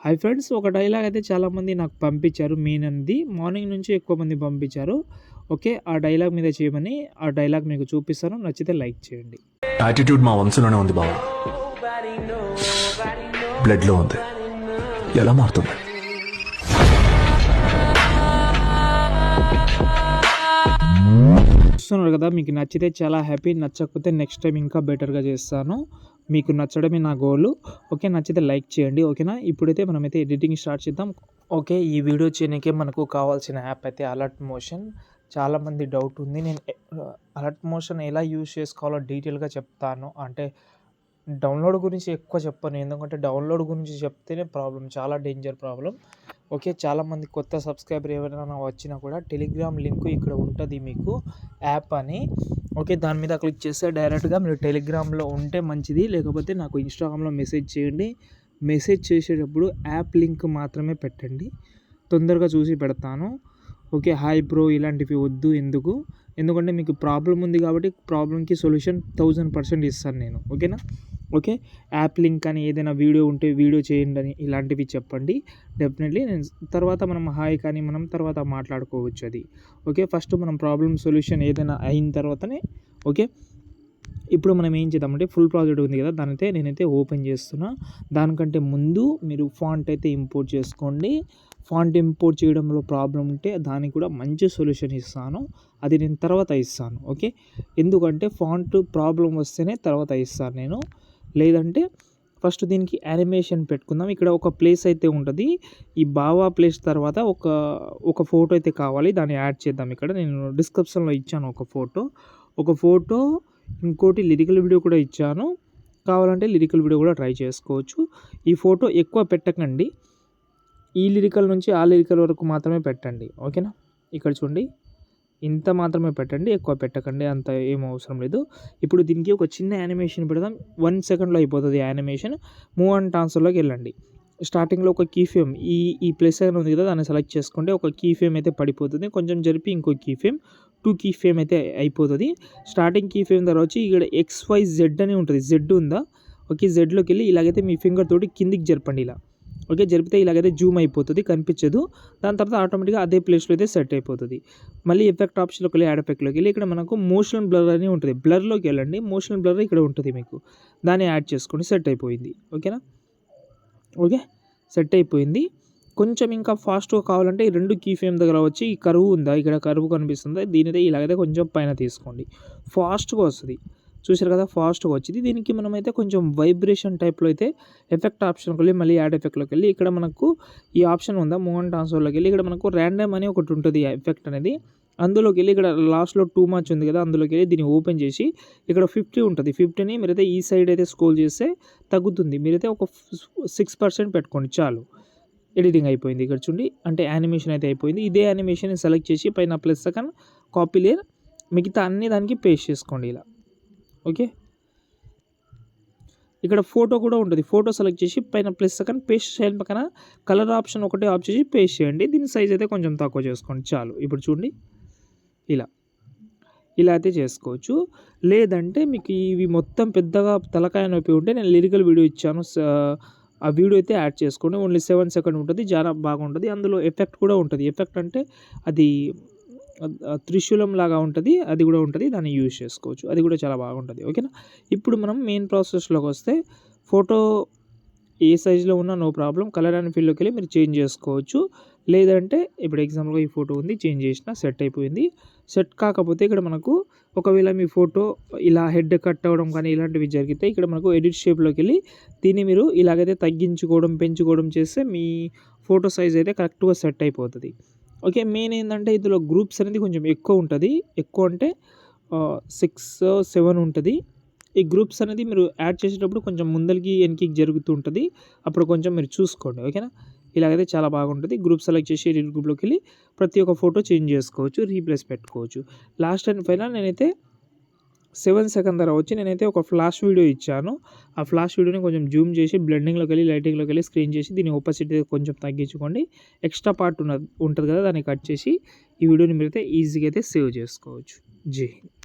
Hi friends, ఒక dialogue అయితే చాలామంది నాకు పంపించారు. మీనంది మార్నింగ్ నుంచి ఎక్కువ మంది పంపించారు. ఓకే, ఆ డైలాగ్ మీద చేయమని ఆ డైలాగ్ మీకు చూపిస్తాను. నచ్చితే లైక్ చేయండి. యాటిట్యూడ్ మా వంశంలోనే ఉంది బావ, బ్లడ్లో ఉంది. ఎలా మారుతుంది? చూస్తున్నారు కదా, మీకు నచ్చితే చాలా హ్యాపీ, నచ్చకపోతే నెక్స్ట్ టైం ఇంకా బెటర్గా చేస్తాను. మీకు నచ్చడమే నా గోలు. ఓకే, నచ్చితే లైక్ చేయండి. ఓకేనా, ఇప్పుడైతే మనమైతే ఎడిటింగ్ స్టార్ట్ చేద్దాం. ఓకే, ఈ వీడియో చేయడానికే మనకు కావాల్సిన యాప్ అయితే అలర్ట్ మోషన్. చాలామంది డౌట్ ఉంది. నేను అలర్ట్ మోషన్ ఎలా యూజ్ చేసుకోవాలో డీటెయిల్గా చెప్తాను. అంటే డౌన్లోడ్ గురించి ఎక్కువ చెప్పను, ఎందుకంటే డౌన్లోడ్ గురించి చెప్తేనే ప్రాబ్లం, చాలా డేంజర్ ప్రాబ్లం. ఓకే, చాలామంది కొత్త సబ్స్క్రైబర్ ఎవరైనా వచ్చినా కూడా టెలిగ్రామ్ లింక్ ఇక్కడ ఉంటుంది మీకు, యాప్ అని. ఓకే, దాని మీద క్లిక్ చేస్తే డైరెక్ట్గా మీరు టెలిగ్రామ్లో ఉంటే మంచిది, లేకపోతే నాకు ఇన్స్టాగ్రామ్లో మెసేజ్ చేయండి. మెసేజ్ చేసేటప్పుడు యాప్ లింక్ మాత్రమే పెట్టండి, తొందరగా చూసి పెడతాను. ఓకే, హాయ్ బ్రో ఇలాంటివి వద్దు. ఎందుకంటే మీకు ప్రాబ్లం ఉంది కాబట్టి ప్రాబ్లంకి సొల్యూషన్ 1000% ఇస్తాను నేను. ఓకేనా, ఓకే, యాప్ లింక్ అని ఏదైనా వీడియో ఉంటే వీడియో చేయండి అని ఇలాంటివి చెప్పండి. డెఫినెట్లీ నేను తర్వాత మనం హాయ్ కానీ మనం తర్వాత మాట్లాడుకోవచ్చు అది. ఓకే, ఫస్ట్ మనం ప్రాబ్లం సొల్యూషన్ ఏదైనా అయిన తర్వాతనే. ఓకే, ఇప్పుడు మనం ఏం చేద్దామంటే ఫుల్ ప్రాజెక్ట్ ఉంది కదా, దానైతే నేనైతే ఓపెన్ చేస్తున్నా. దానికంటే ముందు మీరు ఫాంట్ అయితే ఇంపోర్ట్ చేసుకోండి. ఫాంట్ ఇంపోర్ట్ చేయడంలో ప్రాబ్లం ఉంటే దానికి కూడా మంచి సొల్యూషన్ ఇస్తాను, అది నేను తర్వాత ఇస్తాను. ఓకే, ఎందుకంటే ఫాంట్ ప్రాబ్లం వస్తేనే తర్వాత ఇస్తాను నేను, లేదంటే ఫస్ట్ దీనికి యానిమేషన్ పెట్టుకుందాం. ఇక్కడ ఒక ప్లేస్ అయితే ఉంటుంది, ఈ బావా ప్లేస్ తర్వాత ఒక ఫోటో అయితే కావాలి, దాన్ని యాడ్ చేద్దాం. ఇక్కడ నేను డిస్క్రిప్షన్లో ఇచ్చాను ఒక ఫోటో, ఇంకోటి లిరికల్ వీడియో కూడా ఇచ్చాను. కావాలంటే లిరికల్ వీడియో కూడా ట్రై చేసుకోవచ్చు. ఈ ఫోటో ఎక్కువ పెట్టకండి, ఈ లిరికల్ నుంచి ఆ లిరికల్ వరకు మాత్రమే పెట్టండి. ఓకేనా, ఇక్కడ చూడండి, ఇంత మాత్రమే పెట్టండి, ఎక్కువ పెట్టకండి, అంత ఏం అవసరం లేదు. ఇప్పుడు దీనికి ఒక చిన్న యానిమేషన్ పెడదాం. 1 సెకండ్లో అయిపోతుంది యానిమేషన్. మూవ్ అండ్ ట్రాన్స్ఫర్లోకి వెళ్ళండి. స్టార్టింగ్లో ఒక కీ ఫ్రేమ్, ఈ ప్లస్ అని ఉంది కదా, దాన్ని సెలెక్ట్ చేసుకుంటే ఒక కీ ఫ్రేమ్ అయితే పడిపోతుంది. కొంచెం జరిపి ఇంకో కీ ఫ్రేమ్, 2 కీ ఫ్రేమ్ అయితే అయిపోతుంది. స్టార్టింగ్ కీ ఫ్రేమ్ తర్వాత వచ్చి ఇక్కడ XYZ అని ఉంటుంది, జెడ్ ఉందా. ఓకే, జెడ్లోకి వెళ్ళి ఇలాగైతే మీ ఫింగర్ తోటి కిందికి జరపండి ఇలా. ఓకే, జరిపితే ఇలాగైతే జూమ్ అయిపోతుంది, కనిపించదు. దాని తర్వాత ఆటోమేటిక్గా అదే ప్లేస్లో అయితే సెట్ అయిపోతుంది. మళ్ళీ ఎఫెక్ట్ ఆప్షన్లోకి వెళ్ళి యాడ్ ఎఫెక్ట్లోకి వెళ్ళి ఇక్కడ మనకు మోషన్ బ్లర్ అని ఉంటుంది, బ్లర్లోకి వెళ్ళండి. మోషన్ బ్లర్ ఇక్కడ ఉంటుంది మీకు, దాన్ని యాడ్ చేసుకోండి. సెట్ అయిపోయింది. ఓకేనా, ఓకే, సెట్ అయిపోయింది. కొంచెం ఇంకా ఫాస్ట్గా కావాలంటే ఈ 2 కీ ఫ్రేమ్ దగ్గర వచ్చి ఈ కరువు ఉందా, ఇక్కడ కరువు కనిపిస్తుందా, దీనితో ఇలాగైతే కొంచెం పైన తీసుకోండి, ఫాస్ట్గా వస్తుంది. చూసారు కదా, ఫాస్ట్గా వచ్చింది. దీనికి మనమైతే కొంచెం వైబ్రేషన్ టైప్లో అయితే ఎఫెక్ట్ ఆప్షన్కి వెళ్ళి మళ్ళీ యాడ్ ఎఫెక్ట్లోకి వెళ్ళి ఇక్కడ మనకు ఈ ఆప్షన్ ఉందా, మూవ్ అండ్ ట్రాన్స్ఫర్లోకి వెళ్ళి ఇక్కడ మనకు ర్యాండమ్ అని ఒకటి ఉంటుంది ఎఫెక్ట్ అనేది, అందులోకి వెళ్ళి ఇక్కడ లాస్ట్లో టూ మచ్ ఉంది కదా, అందులోకి వెళ్ళి దీన్ని ఓపెన్ చేసి ఇక్కడ 50 ఉంటుంది. 50ని మీరైతే ఈ సైడ్ అయితే స్క్రోల్ చేస్తే తగ్గుతుంది. మీరైతే ఒక 6% పెట్టుకోండి చాలు. ఎడిటింగ్ అయిపోయింది. ఇక్కడ చూడండి, అంటే యానిమేషన్ అయితే అయిపోయింది. ఇదే యానిమేషన్ సెలెక్ట్ చేసి పైన ప్లస్ సెకండ్ కాపీ లేయర్ మిగతా అన్ని దానికి పేస్ట్ చేసుకోండి ఇలా. ఓకే, ఇక్కడ ఫోటో కూడా ఉంటుంది, ఫోటో సెలెక్ట్ చేసి పైన ప్లస్ సెకండ్ పేస్ట్ చేయాలి. పక్కన కలర్ ఆప్షన్ ఒకటే ఆఫ్ చేసి పేస్ట్ చేయండి. దీని సైజ్ అయితే కొంచెం తక్కువ చేసుకోండి చాలు. ఇప్పుడు చూడండి, ఇలా అయితే చేసుకోవచ్చు. లేదంటే మీకు ఇవి మొత్తం పెద్దగా తలకాయ నొప్పి ఉంటే నేను లిరికల్ వీడియో ఇచ్చాను, ఆ వీడియో అయితే యాడ్ చేసుకోండి. ఓన్లీ 7 సెకండ్ ఉంటుంది, చాలా బాగుంటుంది. అందులో ఎఫెక్ట్ కూడా ఉంటుంది. ఎఫెక్ట్ అంటే అది త్రిశూలం లాగా ఉంటుంది, అది కూడా ఉంటుంది, దాన్ని యూజ్ చేసుకోవచ్చు, అది కూడా చాలా బాగుంటుంది. ఓకేనా, ఇప్పుడు మనం మెయిన్ ప్రాసెస్లోకి వస్తే ఫోటో ఏ సైజులో ఉన్నా నో ప్రాబ్లం, కలర్ అండ్ ఫీల్డ్లోకి వెళ్ళి మీరు చేంజ్ చేసుకోవచ్చు. లేదంటే ఇప్పుడు ఎగ్జాంపుల్గా ఈ ఫోటో ఉంది, చేంజ్ చేసిన సెట్ అయిపోయింది. సెట్ కాకపోతే ఇక్కడ మనకు ఒకవేళ మీ ఫోటో ఇలా హెడ్ కట్ అవ్వడం కానీ ఇలాంటివి జరిగితే ఇక్కడ మనకు ఎడిట్ షేప్లోకి వెళ్ళి దీన్ని మీరు ఇలాగైతే తగ్గించుకోవడం పెంచుకోవడం చేస్తే మీ ఫోటో సైజ్ అయితే కరెక్ట్గా సెట్ అయిపోతుంది. ఓకే, మెయిన్ ఏంటంటే ఇందులో గ్రూప్స్ అనేది కొంచెం ఎక్కువ ఉంటుంది, ఎక్కువ అంటే 6-7 ఉంటుంది. ఈ గ్రూప్స్ అనేది మీరు యాడ్ చేసేటప్పుడు కొంచెం ముందరికి వెనక్కి జరుగుతూ ఉంటుంది, అప్పుడు కొంచెం మీరు చూసుకోండి. ఓకేనా, ఇలాగైతే చాలా బాగుంటుంది. గ్రూప్ సెలెక్ట్ చేసి ఎడిట్ గ్రూప్లోకి వెళ్ళి ప్రతి ఒక్క ఫోటో చేంజ్ చేసుకోవచ్చు, రీప్లేస్ పెట్టుకోవచ్చు. లాస్ట్ అండ్ ఫైనల్ నేనైతే 7 సెకండ్ ధర వచ్చి నేనైతే ఒక ఫ్లాష్ వీడియో ఇచ్చాను. ఆ ఫ్లాష్ వీడియోని కొంచెం జూమ్ చేసి బ్లెండింగ్లోకి వెళ్ళి లైటింగ్లోకి వెళ్ళి స్క్రీన్ చేసి దీని ఓపాసిటీ కొంచెం తగ్గించుకోండి. ఎక్స్ట్రా పార్ట్ ఉంటుంది కదా, దాన్ని కట్ చేసి ఈ వీడియోని మీరైతే ఈజీగా అయితే సేవ్ చేసుకోవచ్చు. జై హింద్.